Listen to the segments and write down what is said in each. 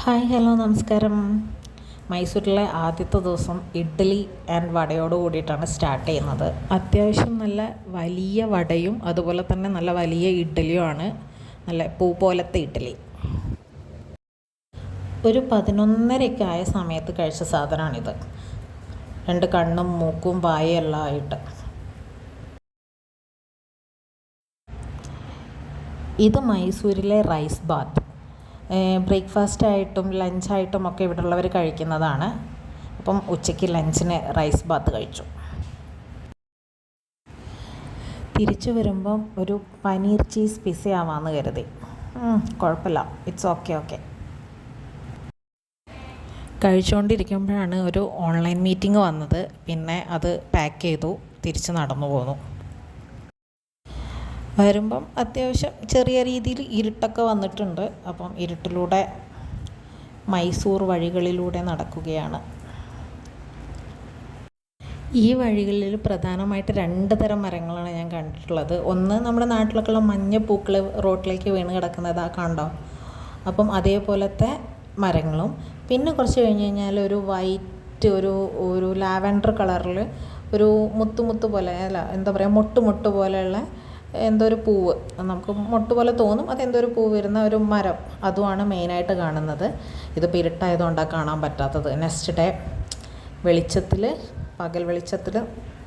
Hi hello നമസ്കാരം. മൈസൂരിലെ ആദ്യത്തെ ദിവസം ഇഡ്ഡലി ആൻഡ് വടയോട് കൂടിയിട്ടാണ് സ്റ്റാർട്ട് ചെയ്യുന്നത്. അത്യാവശ്യം നല്ല വലിയ വടയും അതുപോലെ തന്നെ നല്ല വലിയ ഇഡ്ഡലിയുമാണ്. നല്ല പൂ പോലത്തെ ഇഡ്ഡലി. ഒരു 11:30 ആയ സമയത്ത് കഴിച്ച സാധനമാണിത്. 2 കണ്ണും മൂക്കും വായും എല്ലാം ആയിട്ട്. ഇത് മൈസൂരിലെ റൈസ് ബാത്ത്. ബ്രേക്ക്ഫാസ്റ്റായിട്ടും ലഞ്ചായിട്ടും ഒക്കെ ഇവിടെ ഉള്ളവർ കഴിക്കുന്നതാണ്. അപ്പം ഉച്ചയ്ക്ക് ലഞ്ചിന് റൈസ് ബാത്ത് കഴിച്ചു. തിരിച്ചു വരുമ്പം ഒരു പനീർ ചീസ് പിസ്സ ആവാമെന്ന് കരുതി. കുഴപ്പമില്ല, ഇറ്റ്സ് ഓക്കെ. കഴിച്ചുകൊണ്ടിരിക്കുമ്പോഴാണ് ഒരു ഓൺലൈൻ മീറ്റിംഗ് വന്നത്. പിന്നെ അത് പാക്ക് ചെയ്തു, തിരിച്ച് നടന്നു പോന്നു. വരുമ്പം അത്യാവശ്യം ചെറിയ രീതിയിൽ ഇരുട്ടൊക്കെ വന്നിട്ടുണ്ട്. അപ്പം ഇരുട്ടിലൂടെ മൈസൂർ വഴികളിലൂടെ നടക്കുകയാണ്. ഈ വഴികളിൽ പ്രധാനമായിട്ട് 2 തരം മരങ്ങളാണ് ഞാൻ കണ്ടിട്ടുള്ളത്. ഒന്ന് നമ്മുടെ നാട്ടിലൊക്കെയുള്ള മഞ്ഞ പൂക്കൾ റോട്ടിലേക്ക് വീണ് കിടക്കുന്നത് കണ്ടോ. അപ്പം അതേപോലത്തെ മരങ്ങളും പിന്നെ കുറച്ച് കഴിഞ്ഞ് കഴിഞ്ഞാൽ ഒരു വൈറ്റ് ഒരു ലാവൻഡർ കളറിൽ ഒരു മുത്ത് പോലെ അല്ല എന്താ പറയുക മൊട്ട് പോലെയുള്ള എന്തോ ഒരു പൂവ്, നമുക്ക് മൊട്ട് പോലെ തോന്നും, അതെന്തോ ഒരു പൂവ് വരുന്ന ഒരു മരം, അതുമാണ് മെയിനായിട്ട് കാണുന്നത്. ഇതിപ്പോൾ ഇരുട്ടായതുകൊണ്ടാണ് കാണാൻ പറ്റാത്തത്. നെക്സ്റ്റ് ഡേ പകൽ വെളിച്ചത്തിൽ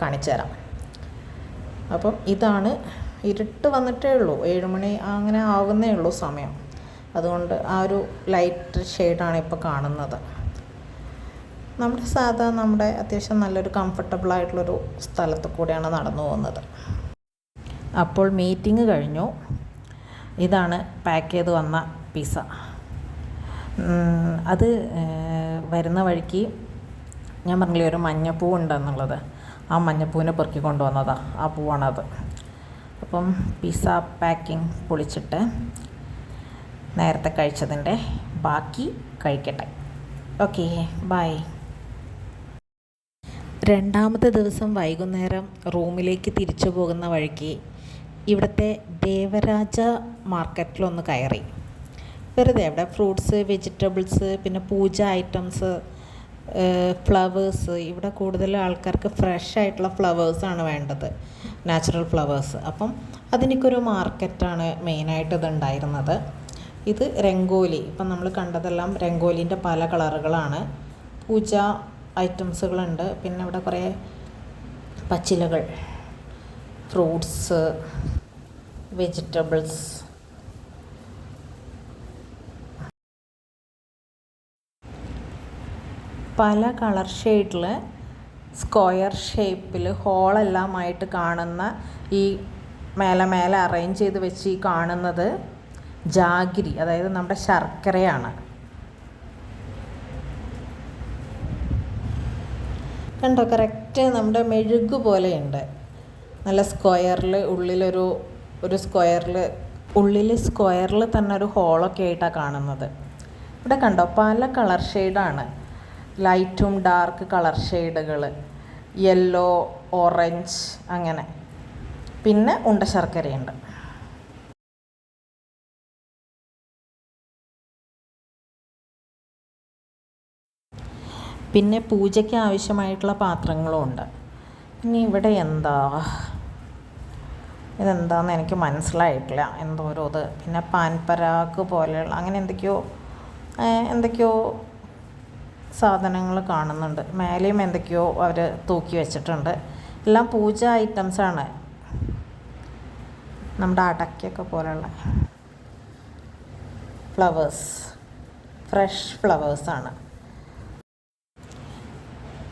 കാണിച്ചു തരാം. അപ്പം ഇതാണ്, ഇരുട്ട് വന്നിട്ടേ ഉള്ളൂ, 7 മണി അങ്ങനെ ആവുന്നേ ഉള്ളൂ സമയം. അതുകൊണ്ട് ആ ഒരു ലൈറ്റ് ഷെയ്ഡാണ് ഇപ്പോൾ കാണുന്നത്. നമ്മുടെ അത്യാവശ്യം നല്ലൊരു കംഫർട്ടബിളായിട്ടുള്ളൊരു സ്ഥലത്ത് കൂടെയാണ് നടന്നു പോകുന്നത്. അപ്പോൾ മീറ്റിംഗ് കഴിഞ്ഞു. ഇതാണ് പാക്ക് ചെയ്ത് വന്ന പിസ്സ. അത് വരുന്ന വഴിക്ക് ഞാൻ പറഞ്ഞില്ലേ ഒരു മഞ്ഞപ്പൂ ഉണ്ടെന്നുള്ളത്, ആ മഞ്ഞപ്പൂവിനെ പെറുക്കി കൊണ്ടുവന്നതാണ്, ആ പൂവാണത്. അപ്പം പിസ്സ പാക്കിംഗ് പൊളിച്ചിട്ട് നേരത്തെ കഴിച്ചതിൻ്റെ ബാക്കി കഴിക്കട്ടെ. Okay, bye. രണ്ടാമത്തെ ദിവസം വൈകുന്നേരം റൂമിലേക്ക് തിരിച്ചു പോകുന്ന വഴിക്ക് ഇവിടുത്തെ ദേവരാജ മാർക്കറ്റിലൊന്ന് കയറി. വെറുതെ അവിടെ ഫ്രൂട്ട്സ്, വെജിറ്റബിൾസ്, പിന്നെ പൂജ ഐറ്റംസ്, ഫ്ലവേഴ്സ്. ഇവിടെ കൂടുതൽ ആൾക്കാർക്ക് ഫ്രഷ് ആയിട്ടുള്ള ഫ്ലവേഴ്സാണ് വേണ്ടത്, നാച്ചുറൽ ഫ്ലവേഴ്സ്. അപ്പം അതിനൊരു മാർക്കറ്റാണ് മെയിനായിട്ട് ഇതുണ്ടായിരുന്നത്. ഇത് രംഗോലി. ഇപ്പം നമ്മൾ കണ്ടതെല്ലാം രംഗോലിൻ്റെ പല കളറുകളാണ്. പൂജ ഐറ്റംസുകളുണ്ട്. പിന്നെ ഇവിടെ കുറേ പച്ചിലകൾ, ഫ്രൂട്ട്സ്, വെജിറ്റബിൾസ്. പല കളർ ഷെയ്ഡിൽ സ്ക്വയർ ഷേപ്പിൽ ഹോളെല്ലാമായിട്ട് കാണുന്ന ഈ മേലെ അറേഞ്ച് ചെയ്ത് വെച്ച് ഈ കാണുന്നത് ജാഗിരി, അതായത് നമ്മുടെ ശർക്കരയാണ്. കണ്ടോ, കറക്റ്റ് നമ്മുടെ മെഴുക് പോലെയുണ്ട്. നല്ല സ്ക്വയറിൽ സ്ക്വയറിൽ തന്നെ ഒരു ഹോളൊക്കെ ആയിട്ടാണ് കാണുന്നത്. ഇവിടെ കണ്ടോ പല കളർ ഷെയ്ഡാണ്, ലൈറ്റും ഡാർക്ക് കളർ ഷെയ്ഡുകൾ, യെല്ലോ, ഓറഞ്ച്, അങ്ങനെ. പിന്നെ ഉണ്ട ശർക്കരയുണ്ട്. പിന്നെ പൂജയ്ക്ക് ആവശ്യമായിട്ടുള്ള പാത്രങ്ങളും ഉണ്ട്. പിന്നെ ഇവിടെ ഇതെന്താണെന്ന് എനിക്ക് മനസ്സിലായിട്ടില്ല, എന്തോരോ ഇത്. പിന്നെ പാൻപരാഗ് പോലെയുള്ള അങ്ങനെ എന്തൊക്കെയോ സാധനങ്ങൾ കാണുന്നുണ്ട്. മേലെയും എന്തൊക്കെയോ അവർ തൂക്കി വെച്ചിട്ടുണ്ട്. എല്ലാം പൂജ ഐറ്റംസാണ്. നമ്മുടെ അടയ്ക്കൊക്കെ പോലെയുള്ള ഫ്ലവേഴ്സ്, ഫ്രഷ് ഫ്ലവേഴ്സാണ്.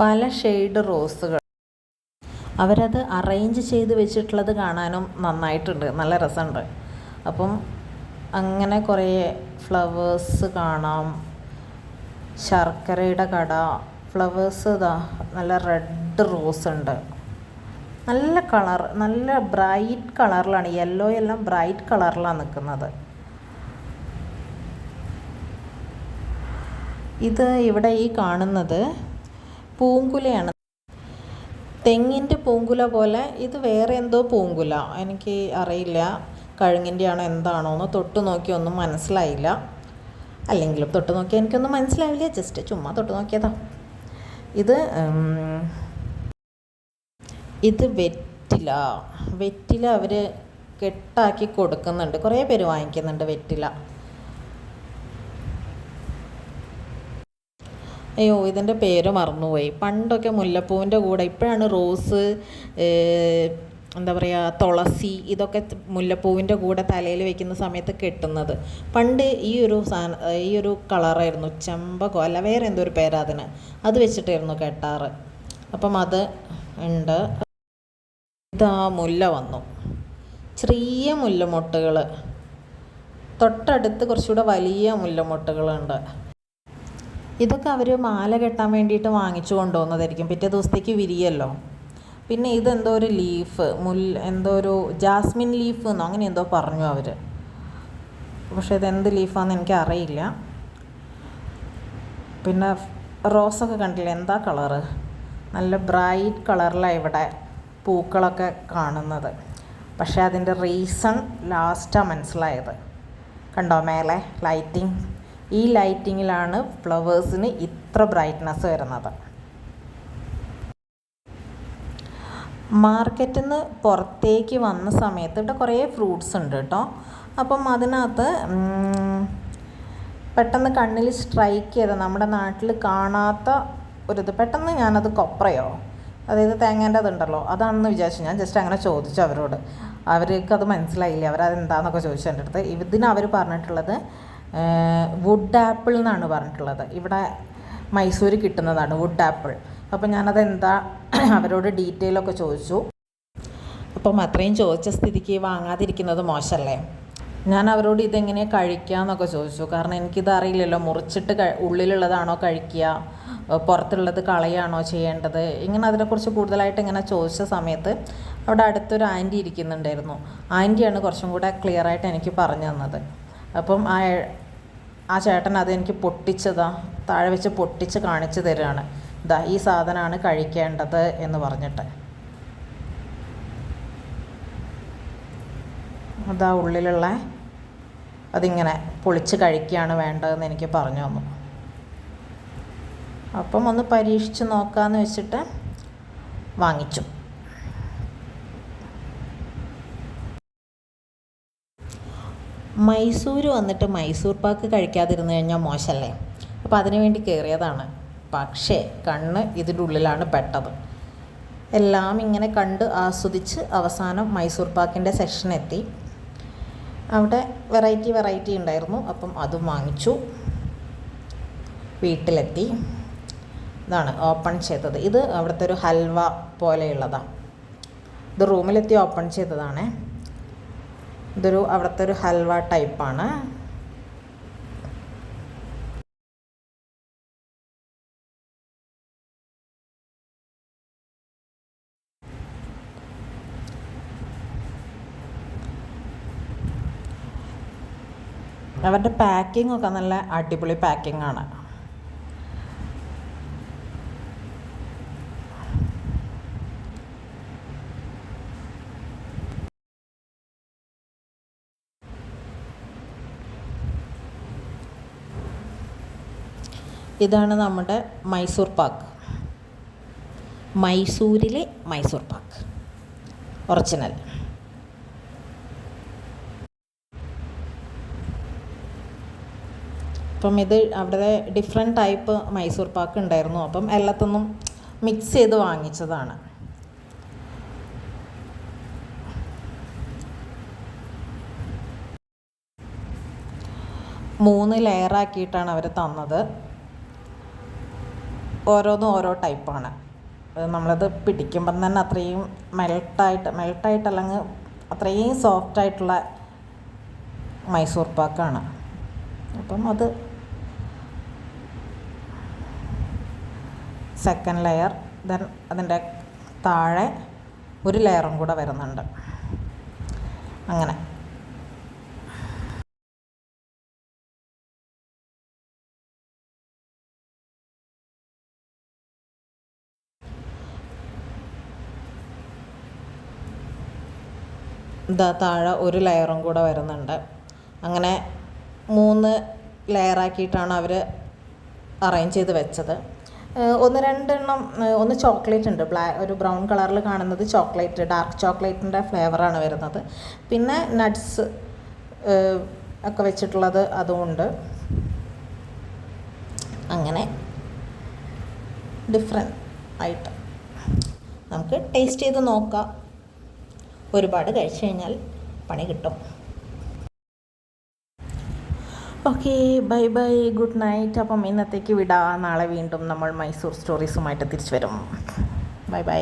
പല ഷെയ്ഡ് റോസുകൾ അവരത് അറേഞ്ച് ചെയ്ത് വെച്ചിട്ടുള്ളത് കാണാനും നന്നായിട്ടുണ്ട്, നല്ല രസമുണ്ട്. അപ്പം അങ്ങനെ കുറേ ഫ്ലവേഴ്സ് കാണാം. ശർക്കരയുടെ കട, ഫ്ലവേഴ്സ് നല്ല റെഡ് റോസ് ഉണ്ട്, നല്ല കളർ, നല്ല ബ്രൈറ്റ് കളറിലാണ്. യെല്ലോ എല്ലാം ബ്രൈറ്റ് കളറിലാണ് നിൽക്കുന്നത്. ഇത് ഇവിടെ ഈ കാണുന്നത് പൂങ്കുലയാണ്, തെങ്ങിൻ്റെ പൂങ്കുല പോലെ. ഇത് വേറെ എന്തോ പൂങ്കുല, എനിക്ക് അറിയില്ല, കഴുങ്ങിൻ്റെ ആണോ എന്താണോ എന്ന് തൊട്ട് നോക്കിയൊന്നും മനസ്സിലായില്ല. അല്ലെങ്കിലും തൊട്ട് നോക്കിയാൽ എനിക്കൊന്നും മനസ്സിലാവില്ല, ജസ്റ്റ് ചുമ്മാ തൊട്ട് നോക്കിയതാ. ഇത് വെറ്റില. വെറ്റില അവർ കെട്ടാക്കി കൊടുക്കുന്നുണ്ട്, കുറേ പേര് വാങ്ങിക്കുന്നുണ്ട് വെറ്റില. അയ്യോ, ഇതിൻ്റെ പേര് മറന്നുപോയി. പണ്ടൊക്കെ മുല്ലപ്പൂവിൻ്റെ കൂടെ, ഇപ്പോഴാണ് റോസ്, എന്താ പറയുക, തുളസി, ഇതൊക്കെ മുല്ലപ്പൂവിൻ്റെ കൂടെ തലയിൽ വെക്കുന്ന സമയത്ത് കെട്ടുന്നത്. പണ്ട് ഈ ഒരു കളറായിരുന്നു, ചെമ്പകോ അല്ല വേറെ എന്തോ ഒരു പേരാ അതിന്, അത് വെച്ചിട്ടായിരുന്നു കെട്ടാറ്. അപ്പം അത് ഉണ്ട്. ഇതാ മുല്ല വന്നു, ചെറിയ മുല്ലമൊട്ടുകൾ, തൊട്ടടുത്ത് കുറച്ചുകൂടെ വലിയ മുല്ലമൊട്ടുകളുണ്ട്. ഇതൊക്കെ അവർ മാല കെട്ടാൻ വേണ്ടിയിട്ട് വാങ്ങിച്ചു കൊണ്ടുപോകുന്നതായിരിക്കും, പിറ്റേ ദിവസത്തേക്ക് വിരിയല്ലോ. പിന്നെ ഇതെന്തോ ഒരു ലീഫ്, എന്തോ ഒരു ജാസ്മിൻ ലീഫ് എന്നോ അങ്ങനെ എന്തോ പറഞ്ഞു അവർ, പക്ഷേ ഇതെന്ത് ലീഫാണെന്ന് എനിക്കറിയില്ല. പിന്നെ റോസൊക്കെ കണ്ടില്ല, എന്താ കളറ്, നല്ല ബ്രൈറ്റ് കളറിലാണ് ഇവിടെ പൂക്കളൊക്കെ കാണുന്നത്. പക്ഷേ അതിൻ്റെ റീസൺ ലാസ്റ്റാണ് മനസ്സിലായത്. കണ്ടോ മേലെ ലൈറ്റിംഗ്, ഈ ലൈറ്റിങ്ങിലാണ് ഫ്ലവേഴ്സിന് ഇത്ര ബ്രൈറ്റ്നസ് വരുന്നത്. മാർക്കറ്റിൽ നിന്ന് പുറത്തേക്ക് വന്ന സമയത്ത് ഇവിടെ കുറേ ഫ്രൂട്ട്സ് ഉണ്ട് കേട്ടോ. അപ്പം അതിനകത്ത് പെട്ടെന്ന് കണ്ണിൽ സ്ട്രൈക്ക് ചെയ്ത, നമ്മുടെ നാട്ടിൽ കാണാത്ത ഒരിത്, പെട്ടെന്ന് ഞാനത് കൊപ്രയോ, അതായത് തേങ്ങേൻ്റെ അതുണ്ടല്ലോ, അതാണെന്ന് വിചാരിച്ചു. ഞാൻ ജസ്റ്റ് അങ്ങനെ ചോദിച്ചു അവരോട്, അവർക്കത് മനസ്സിലായില്ല, അവരതെന്താണെന്നൊക്കെ ചോദിച്ചു എൻ്റെ അടുത്ത്. ഇതിന് അവർ പറഞ്ഞിട്ടുള്ളത് വുഡ് ആപ്പിൾ എന്നാണ് പറഞ്ഞിട്ടുള്ളത്. ഇവിടെ മൈസൂർ കിട്ടുന്നതാണ് വുഡ് ആപ്പിൾ. അപ്പം ഞാനതെന്താ അവരോട് ഡീറ്റെയിലൊക്കെ ചോദിച്ചു. അപ്പം അത്രയും ചോദിച്ച സ്ഥിതിക്ക് വാങ്ങാതിരിക്കുന്നത് മോശമല്ലേ. ഞാൻ അവരോട് ഇതെങ്ങനെയാണ് കഴിക്കുക എന്നൊക്കെ ചോദിച്ചു. കാരണം എനിക്കിത് അറിയില്ലല്ലോ, മുറിച്ചിട്ട് ഉള്ളിലുള്ളതാണോ കഴിക്കുക, പുറത്തുള്ളത് കളയാണോ ചെയ്യേണ്ടത്, ഇങ്ങനെ അതിനെക്കുറിച്ച് കൂടുതലായിട്ട് ഇങ്ങനെ ചോദിച്ച സമയത്ത് അവിടെ അടുത്തൊരു ആൻറ്റി ഇരിക്കുന്നുണ്ടായിരുന്നു. ആൻറ്റിയാണ് കുറച്ചും കൂടെ ക്ലിയറായിട്ട് എനിക്ക് പറഞ്ഞു തന്നത്. അപ്പം ആ ചേട്ടൻ അതെനിക്ക് താഴെ വെച്ച് പൊട്ടിച്ച് കാണിച്ചു തരികയാണ്. ഇതാ ഈ സാധനമാണ് കഴിക്കേണ്ടത് എന്ന് പറഞ്ഞിട്ട്. അതാ ഉള്ളിലുള്ള അതിങ്ങനെ പൊളിച്ച് കഴിക്കുകയാണ് വേണ്ടതെന്ന് എനിക്ക് പറഞ്ഞു തന്നു. അപ്പം ഒന്ന് പരീക്ഷിച്ച് നോക്കാമെന്ന് വെച്ചിട്ട് വാങ്ങിച്ചു. മൈസൂർ വന്നിട്ട് മൈസൂർ പാക്ക് കഴിക്കാതിരുന്നു കഴിഞ്ഞാൽ മോശമല്ലേ. അപ്പോൾ അതിനു വേണ്ടി കയറിയതാണ്. പക്ഷേ കണ്ണ് ഇതിൻ്റെ ഉള്ളിലാണ് പെട്ടത്. എല്ലാം ഇങ്ങനെ കണ്ട് ആസ്വദിച്ച് അവസാനം മൈസൂർ പാക്കിൻ്റെ സെക്ഷൻ എത്തി. അവിടെ വെറൈറ്റി ഉണ്ടായിരുന്നു. അപ്പം അതും വാങ്ങിച്ചു. വീട്ടിലെത്തി. ഇതാണ് ഓപ്പൺ ചെയ്തത്. ഇത് അവിടുത്തെ ഒരു ഹൽവ പോലെയുള്ളതാണ്. ഇത് റൂമിലെത്തി ഓപ്പൺ ചെയ്തതാണ്. ഇതൊരു അവിടുത്തെ ഒരു ഹൽവ ടൈപ്പാണ്. അവരുടെ പാക്കിംഗ് ഒക്കെ നല്ല അടിപൊളി പാക്കിംഗ് ആണ്. ഇതാണ് നമ്മുടെ മൈസൂർ പാക്ക്. മൈസൂരിലെ മൈസൂർ പാക്ക് ഒറിജിനൽ. അപ്പം ഇത് അവിടെ ഡിഫറെൻറ്റ് ടൈപ്പ് മൈസൂർ പാക്ക് ഉണ്ടായിരുന്നു. അപ്പം എല്ലാത്തൊന്നും മിക്സ് ചെയ്ത് വാങ്ങിച്ചതാണ്. മൂന്ന് ലെയറാക്കിയിട്ടാണ് അവർ തന്നത്. ഓരോന്നും ഓരോ ടൈപ്പാണ്. നമ്മളത് പിടിക്കുമ്പം തന്നെ അത്രയും മെൽട്ടായിട്ടല്ലെങ്കിൽ അത്രയും സോഫ്റ്റായിട്ടുള്ള മൈസൂർ പാക്കാണ്. അപ്പം അത് സെക്കൻഡ് ലെയർ, ദെൻ അതിൻ്റെ താഴെ ഒരു ലെയറും കൂടെ വരുന്നുണ്ട്. അങ്ങനെ ഇതാ താഴെ ഒരു ലെയറും കൂടെ വരുന്നുണ്ട്. അങ്ങനെ 3 ലെയറാക്കിയിട്ടാണ് അവർ അറേഞ്ച് ചെയ്ത് വെച്ചത്. ഒന്ന് രണ്ടെണ്ണം, ഒന്ന് ചോക്ലേറ്റ് ഉണ്ട്, ഒരു ബ്രൗൺ കളറിൽ കാണുന്നത് ചോക്ലേറ്റ്, ഡാർക്ക് ചോക്ലേറ്റിൻ്റെ ഫ്ലേവറാണ് വരുന്നത്. പിന്നെ നട്ട്സ് ഒക്കെ വെച്ചിട്ടുള്ളത് അതുമുണ്ട്. അങ്ങനെ ഡിഫറെൻ്റ് ആയിട്ട് നമുക്ക് ടേസ്റ്റ് ചെയ്ത് നോക്കാം. ഒരുപാട് കഴിച്ചു കഴിഞ്ഞാൽ പണി കിട്ടും. Okay, bye bye, good night. അപ്പം ഇന്നത്തേക്ക് വിടാം. നാളെ വീണ്ടും നമ്മൾ മൈസൂർ സ്റ്റോറീസുമായിട്ട് തിരിച്ചു വരും. Bye bye.